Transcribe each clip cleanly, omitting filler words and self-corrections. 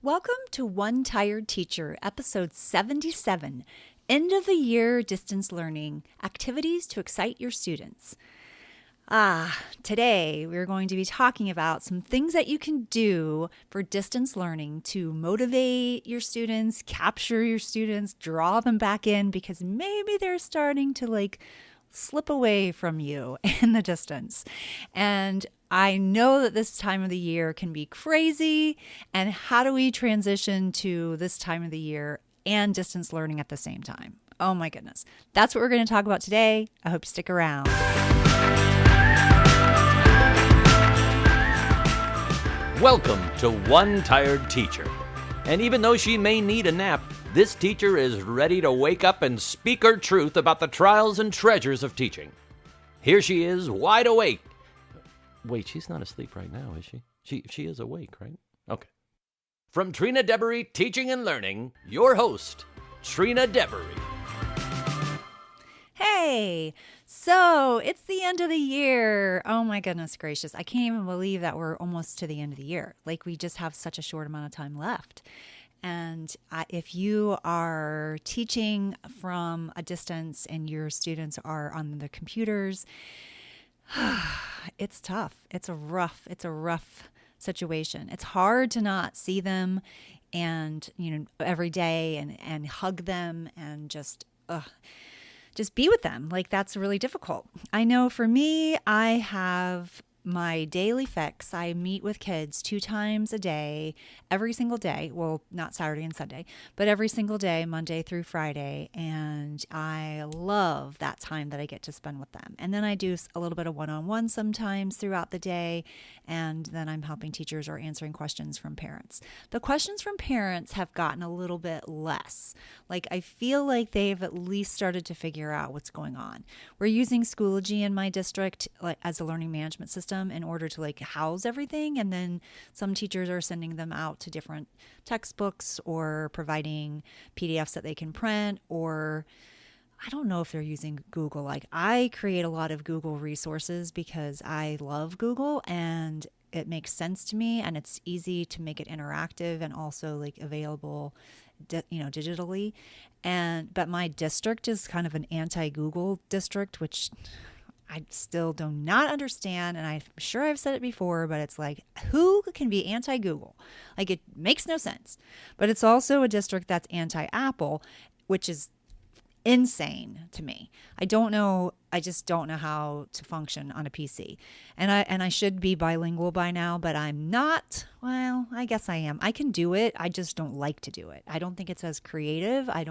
Welcome to One Tired Teacher, episode 77, End of the Year Distance Learning, Activities to Excite Your Students. Today we're going to be talking about some things that you can do for distance learning to motivate your students, capture your students, draw them back in because maybe they're starting to slip away from you in the distance. And I know that this time of the year can be crazy. And how do we transition to this time of the year and distance learning at the same time? Oh my goodness. That's what we're going to talk about today. I hope you stick around. Welcome to One Tired Teacher. And even though she may need a nap, this teacher is ready to wake up and speak her truth about the trials and treasures of teaching. Here she is, wide awake. Wait, she's not asleep right now, is she? She is awake, right? Okay. From Trina Debery Teaching and Learning, your host, Trina Debery. Hey, so it's the end of the year. Oh my goodness gracious. I can't even believe that we're almost to the end of the year. We just have such a short amount of time left. And if you are teaching from a distance and your students are on the computers, it's tough. It's a rough situation. It's hard to not see them and, every day and hug them and just be with them. That's really difficult. I know for me, I have my daily fix. I meet with kids 2 times a day, every single day. Well, not Saturday and Sunday, but every single day, Monday through Friday. And I love that time that I get to spend with them. And then I do a little bit of one-on-one sometimes throughout the day. And then I'm helping teachers or answering questions from parents. The questions from parents have gotten a little bit less. I feel like they've at least started to figure out what's going on. We're using Schoology in my district as a learning management system in order to house everything. And then some teachers are sending them out to different textbooks or providing PDFs that they can print, or I don't know if they're using Google. I create a lot of Google resources because I love Google and it makes sense to me and it's easy to make it interactive and also available digitally. But my district is kind of an anti-Google district, which I still do not understand, and I'm sure I've said it before, but it's who can be anti-Google? It makes no sense. But it's also a district that's anti-Apple, which is insane to me. I just don't know how to function on a PC. And I should be bilingual by now, but I'm not. Well, I guess I am. I can do it. I just don't like to do it. I don't think it's as creative. I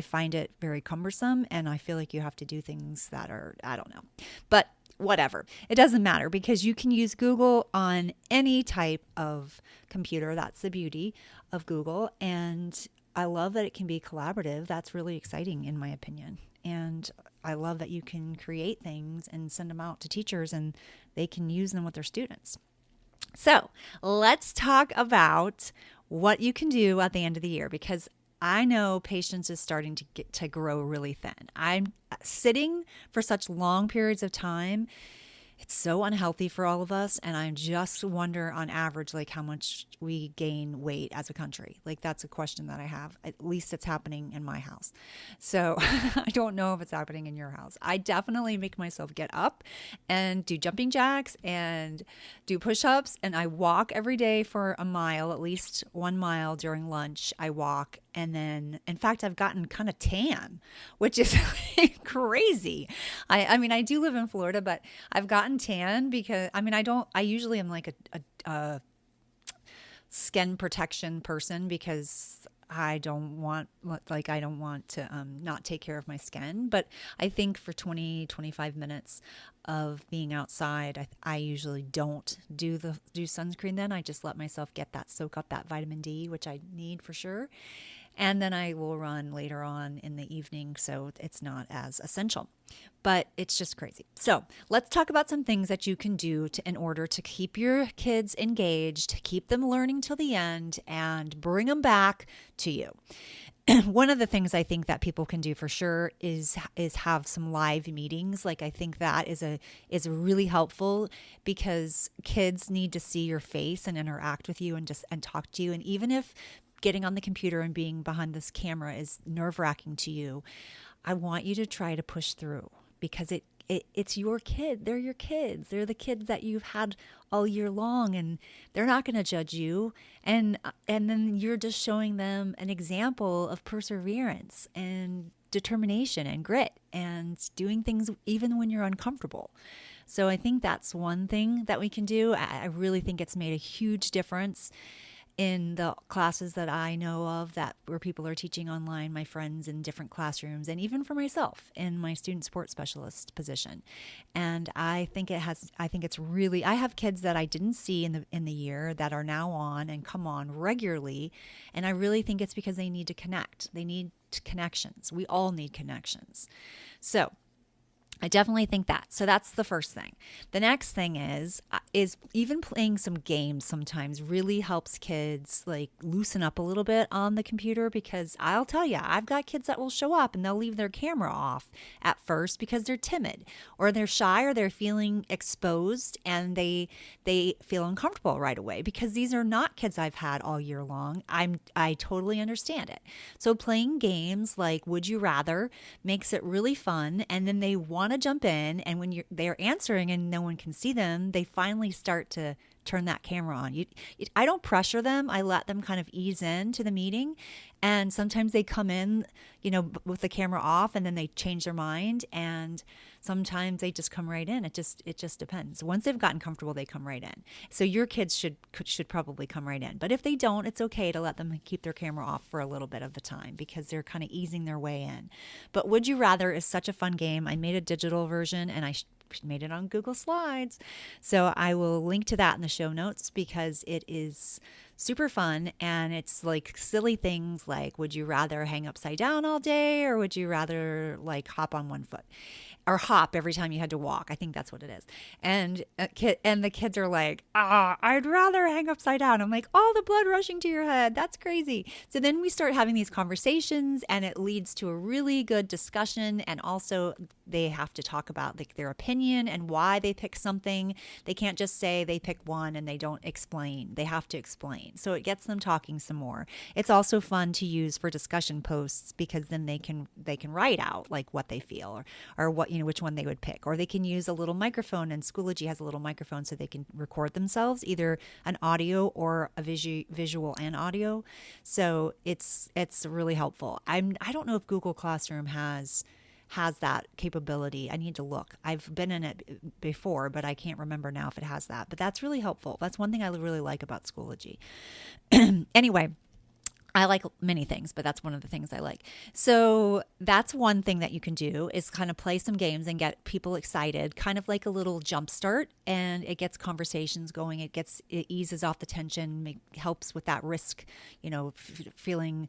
find it very cumbersome, and I feel like you have to do things that are, I don't know. But whatever. It doesn't matter because you can use Google on any type of computer. That's the beauty of Google. And I love that it can be collaborative. That's really exciting in my opinion. And I love that you can create things and send them out to teachers and they can use them with their students. So let's talk about what you can do at the end of the year, because I know patience is starting to grow really thin. I'm sitting for such long periods of time. It's so unhealthy for all of us. And I just wonder on average, how much we gain weight as a country. That's a question that I have. At least it's happening in my house. So I don't know if it's happening in your house. I definitely make myself get up and do jumping jacks and do push-ups. And I walk every day for a mile, at least 1 mile during lunch. I walk. And then, in fact, I've gotten kind of tan, which is crazy. I do live in Florida, but I've gotten tan because, I usually am a skin protection person because I don't want to not take care of my skin. But I think for 20-25 minutes of being outside, I usually don't do sunscreen then. I just let myself soak up that vitamin D, which I need for sure. And then I will run later on in the evening, so it's not as essential. But it's just crazy. So let's talk about some things that you can do in order to keep your kids engaged, keep them learning till the end, and bring them back to you. one of the things I think that people can do for sure is have some live meetings. Like, I think that is really helpful, because kids need to see your face and interact with you and talk to you. And even if getting on the computer and being behind this camera is nerve-wracking to you, I want you to try to push through, because it's your kid. They're your kids. They're the kids that you've had all year long, and they're not going to judge you. And then you're just showing them an example of perseverance and determination and grit and doing things even when you're uncomfortable. So I think that's one thing that we can do. I really think it's made a huge difference in the classes that I know of where people are teaching online, my friends in different classrooms, and even for myself in my student support specialist position. And I think it's really, I have kids that I didn't see in the year that are now on and come on regularly. And I really think it's because they need to connect. They need connections. We all need connections. So I definitely think that. So that's the first thing. The next thing is even playing some games sometimes really helps kids like loosen up a little bit on the computer, because I'll tell you, I've got kids that will show up and they'll leave their camera off at first because they're timid or they're shy or they're feeling exposed, and they feel uncomfortable right away, because these are not kids I've had all year long. I totally understand it. So playing games like Would You Rather makes it really fun, and then they want to jump in, and when they're answering and no one can see them, they finally start to turn that camera on. I don't pressure them. I let them kind of ease into the meeting, and sometimes they come in, with the camera off, and then they change their mind, and sometimes they just come right in. It just depends. Once they've gotten comfortable, they come right in. So your kids should probably come right in. But if they don't, it's okay to let them keep their camera off for a little bit of the time, because they're kind of easing their way in. But Would You Rather is such a fun game. I made a digital version, and I made it on Google Slides. So I will link to that in the show notes, because it is super fun, and it's like silly things like, would you rather hang upside down all day, or would you rather like hop on one foot, or hop every time you had to walk? I think that's what it is. And the kids are like, I'd rather hang upside down. I'm like, all the blood rushing to your head. That's crazy. So then we start having these conversations, and it leads to a really good discussion. And also they have to talk about like their opinion and why they pick something. They can't just say they pick one and they don't explain. They have to explain. So it gets them talking some more. It's also fun to use for discussion posts, because then they can write out like what they feel, or what, which one they would pick. Or they can use a little microphone, and Schoology has a little microphone so they can record themselves, either an audio or a visual and audio. So it's really helpful. I don't know if Google Classroom has that capability. I need to look. I've been in it before, but I can't remember now if it has that. But that's really helpful. That's one thing I really like about Schoology. Anyway, I like many things, but that's one of the things I like. So that's one thing that you can do, is kind of play some games and get people excited, kind of like a little jump start, and it gets conversations going. It eases off the tension, helps with that risk, feeling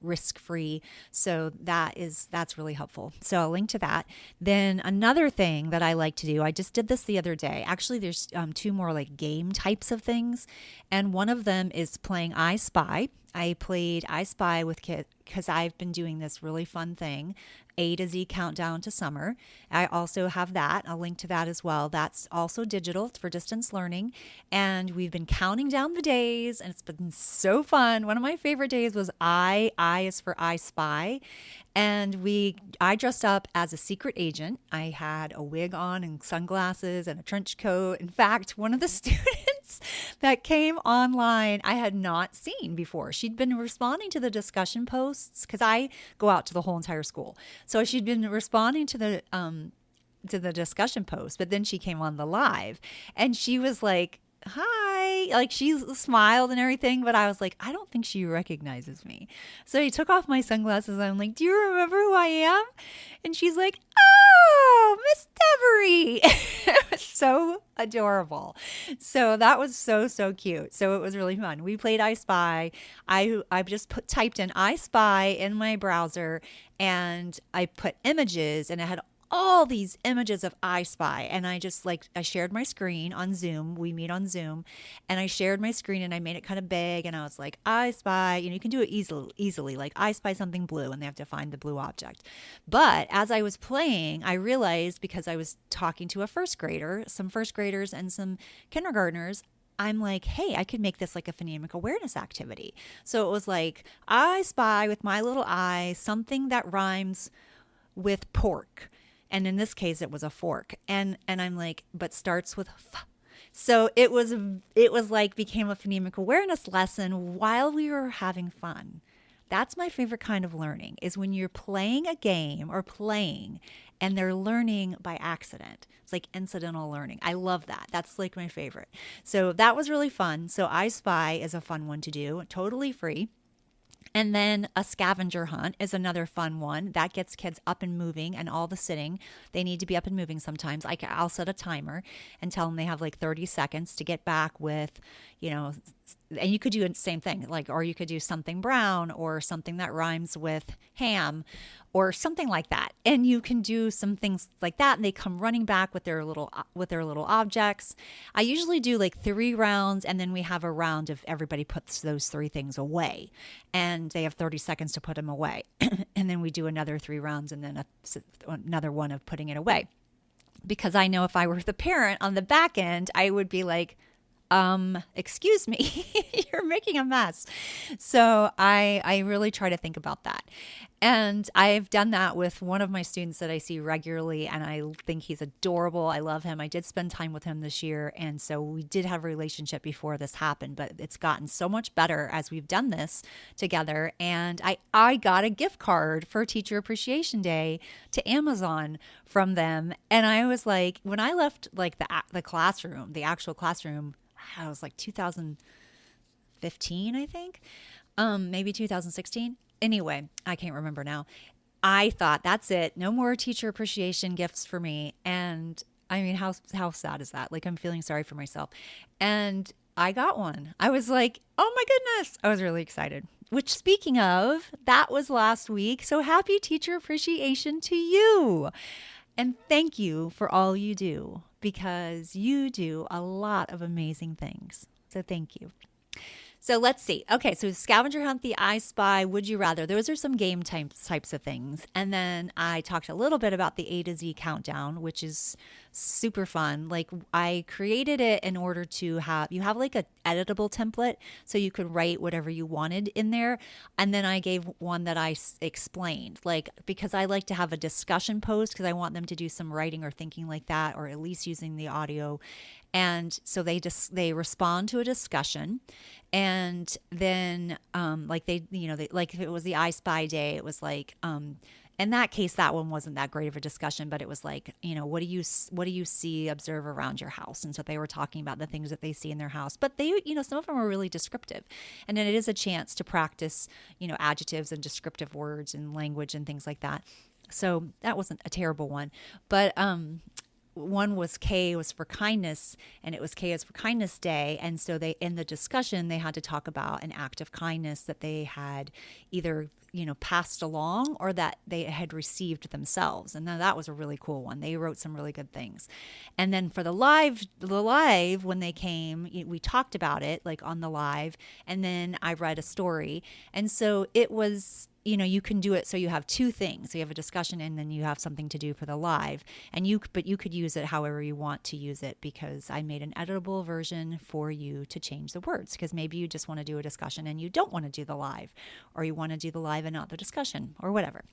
risk-free. So that's really helpful. So I'll link to that. Then another thing that I like to do, I just did this the other day. Actually, there's two more like game types of things. And one of them is playing I Spy. I played I Spy with kids because I've been doing this really fun thing, A to Z countdown to summer. I also have that. I'll link to that as well. That's also digital. It's for distance learning. And we've been counting down the days, and it's been so fun. One of my favorite days was I is for I Spy. And I dressed up as a secret agent. I had a wig on and sunglasses and a trench coat. In fact, one of the students that came online I had not seen before. She'd been responding to the discussion posts, because I go out to the whole entire school. So she'd been responding to the discussion post, but then she came on the live, and she was like, hi, like she smiled and everything, but I was like, I don't think she recognizes me. So I took off my sunglasses, and I'm like, do you remember who I am? And she's like, oh, Miss Devery. It was so adorable. So that was so cute. So it was really fun. We played I Spy. I just typed in I Spy in my browser, and I put images, and it had all these images of I Spy. And I just I shared my screen on Zoom. We meet on Zoom. And I shared my screen and I made it kind of big. And I was like, I spy, you can do it easily. Like I spy something blue and they have to find the blue object. But as I was playing, I realized, because I was talking to some first graders and some kindergartners, I'm like, hey, I could make this like a phonemic awareness activity. So it was like, I spy with my little eye something that rhymes with pork. And in this case, it was a fork. And I'm like, but starts with f. So it was like became a phonemic awareness lesson while we were having fun. That's my favorite kind of learning, is when you're playing a game or playing and they're learning by accident. It's like incidental learning. I love that. That's like my favorite. So that was really fun. So I Spy is a fun one to do, totally free. And then a scavenger hunt is another fun one that gets kids up and moving, and all the sitting. They need to be up and moving sometimes. I'll set a timer and tell them they have like 30 seconds to get back with, and you could do the same thing, or you could do something brown or something that rhymes with ham or something like that. And you can do some things like that, and they come running back with their little objects. I usually do like 3 rounds, and then we have a round of everybody puts those 3 things away, and they have 30 seconds to put them away. And then we do another 3 rounds, and then another one of putting it away. Because I know if I were the parent on the back end, I would be like, excuse me, you're making a mess. So I really try to think about that. And I've done that with one of my students that I see regularly, and I think he's adorable. I love him. I did spend time with him this year, and so we did have a relationship before this happened, but it's gotten so much better as we've done this together. And I got a gift card for Teacher Appreciation Day to Amazon from them. And I was like, when I left like the classroom, the actual classroom, I was like 2015, I think, maybe 2016. Anyway, I can't remember now. I thought, that's it. No more teacher appreciation gifts for me. And I mean, how sad is that? Like, I'm feeling sorry for myself. And I got one. I was like, oh my goodness. I was really excited. Which, speaking of, that was last week. So happy Teacher Appreciation to you. And thank you for all you do, because you do a lot of amazing things. So thank you. So let's see. Okay, so scavenger hunt, the I Spy, would you rather? Those are some game types of things. And then I talked a little bit about the A to Z countdown, which is super fun. Like, I created it in order to have like a editable template, so you could write whatever you wanted in there. And then I gave one that I explained, like, because I like to have a discussion post, because I want them to do some writing or thinking like that, or at least using the audio. And so they respond to a discussion, and then like like if it was the I Spy Day, it was like in that case, that one wasn't that great of a discussion, but it was like, what do you see, observe around your house? And so they were talking about the things that they see in their house, but they, some of them were really descriptive. And then it is a chance to practice, adjectives and descriptive words and language and things like that. So that wasn't a terrible one, but one was K was for kindness, and it was K as for kindness day. And so in the discussion, they had to talk about an act of kindness that they had either, passed along or that they had received themselves. And then that was a really cool one. They wrote some really good things. And then for the live, when they came, we talked about it like on the live, and then I read a story. And so it was, you can do it so you have 2 things. So you have a discussion, and then you have something to do for the live. But you could use it however you want to use it, because I made an editable version for you to change the words, because maybe you just want to do a discussion and you don't want to do the live, or you want to do the live and not the discussion, or whatever.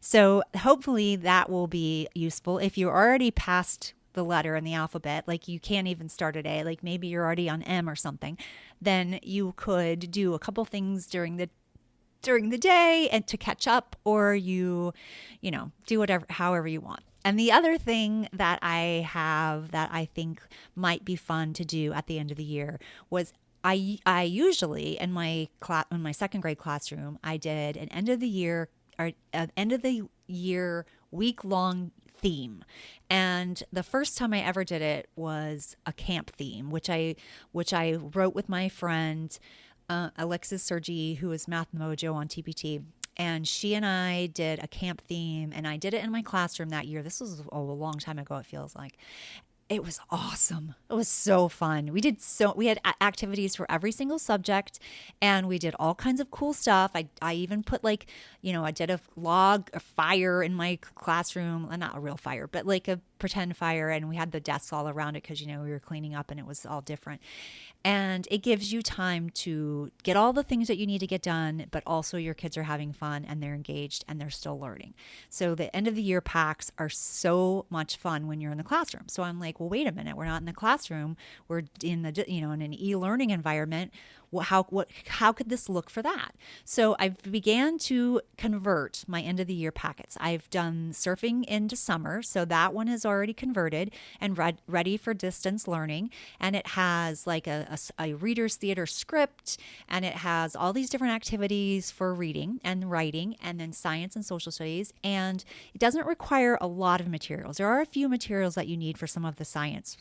So hopefully that will be useful. If you're already past the letter in the alphabet, like you can't even start at A, like maybe you're already on M or something, then you could do a couple things during the day and to catch up, or you do however you want. And the other thing that I have that I think might be fun to do at the end of the year was I usually in my second grade classroom, I did an end of the year week-long theme. And the first time I ever did it was a camp theme, which I wrote with my friend Alexis Sergi, who is Math Mojo on TPT. and she and I did a camp theme, and I did it in my classroom that year. This was a long time ago, it feels like. It was awesome. It was so fun. We had activities for every single subject, and we did all kinds of cool stuff. I even put I did a fire in my classroom, not a real fire, but like a pretend fire, and we had the desks all around it because we were cleaning up and it was all different. And it gives you time to get all the things that you need to get done, but also your kids are having fun and they're engaged and they're still learning. So the end of the year packs are so much fun when you're in the classroom. So I'm like, well, wait a minute, we're not in the classroom. We're in in an e-learning environment. Well, how could this look for that? So I began to convert my end of the year packets. I've done surfing into summer, so that one is already converted and ready for distance learning. And it has like a reader's theater script, and it has all these different activities for reading and writing, and then science and social studies. And it doesn't require a lot of materials. There are a few materials that you need for some of the science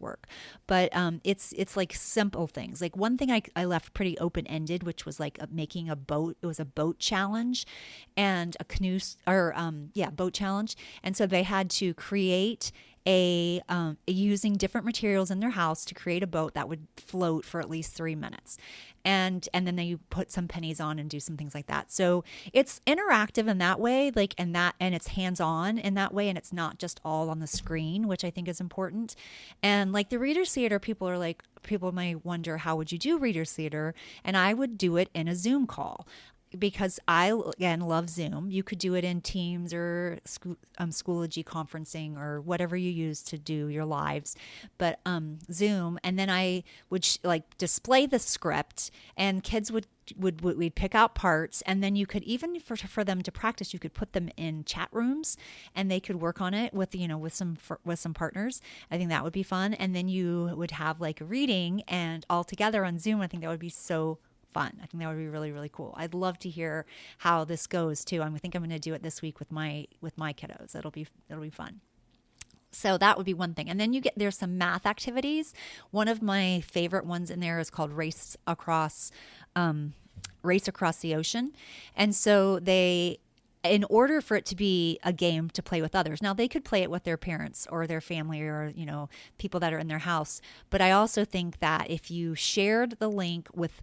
work, but it's like simple things. Like one thing I left pretty open-ended, which was like making a boat. It was a boat challenge and a canoe boat challenge. And so they had to create using different materials in their house to create a boat that would float for at least 3 minutes. And then you put some pennies on and do some things like that. So it's interactive in that way, and it's hands-on in that way, and it's not just all on the screen, which I think is important. And like the Reader's Theater, people might wonder, how would you do Reader's Theater? And I would do it in a Zoom call, because I, again, love Zoom. You could do it in Teams or Schoology conferencing or whatever you use to do your lives, but Zoom. And then I would display the script, and kids we'd pick out parts, and then you could even for them to practice, you could put them in chat rooms, and they could work on it with some partners. I think that would be fun. And then you would have like a reading and all together on Zoom. I think that would be so fun. I think that would be really, really cool. I'd love to hear how this goes too. I think I'm going to do it this week with my kiddos. It'll be fun. So that would be one thing. And then there's some math activities. One of my favorite ones in there is called Race Across the Ocean. And so in order for it to be a game to play with others. Now, they could play it with their parents or their family or, people that are in their house. But I also think that if you shared the link with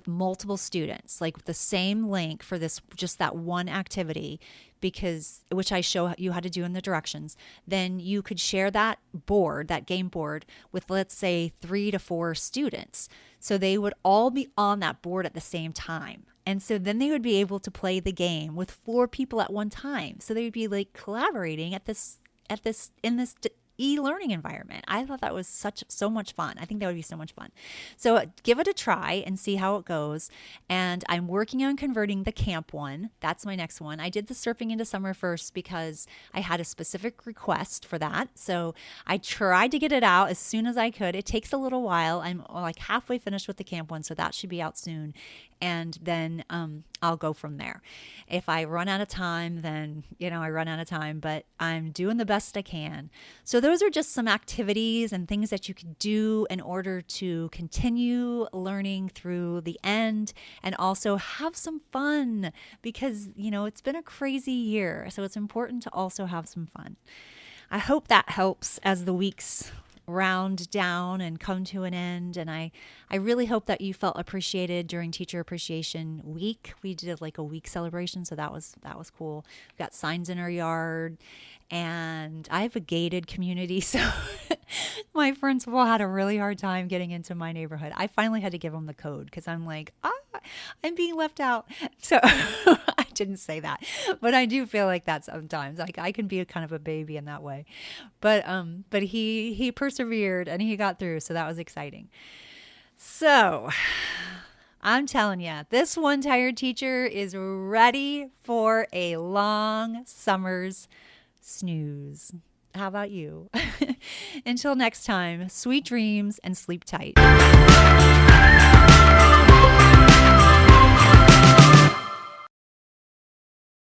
multiple students, like the same link for just that one activity, which I show you how to do in the directions, then you could share that game board with, let's say, 3 to 4 students. So they would all be on that board at the same time. And so then they would be able to play the game with 4 people at one time. So they would be like collaborating in this e-learning environment. I thought that was so much fun. I think that would be so much fun. So give it a try and see how it goes. And I'm working on converting the camp one. That's my next one. I did the surfing into summer first because I had a specific request for that. So I tried to get it out as soon as I could. It takes a little while. I'm like halfway finished with the camp one, so that should be out soon. And then I'll go from there. If I run out of time, then, I run out of time, but I'm doing the best I can. So those are just some activities and things that you can do in order to continue learning through the end and also have some fun because, it's been a crazy year. So it's important to also have some fun. I hope that helps as the weeks round down and come to an end. And I really hope that you felt appreciated during Teacher Appreciation Week. We did like a week celebration, so that was cool. We've got signs in our yard, and I have a gated community, so my principal had a really hard time getting into my neighborhood. I finally had to give him the code because I'm like, I'm being left out. So I didn't say that, but I do feel like that sometimes. Like I can be kind of a baby in that way, but he persevered and he got through, so that was exciting. So I'm telling you, this One Tired Teacher is ready for a long summer's snooze. How about you? Until next time, sweet dreams and sleep tight.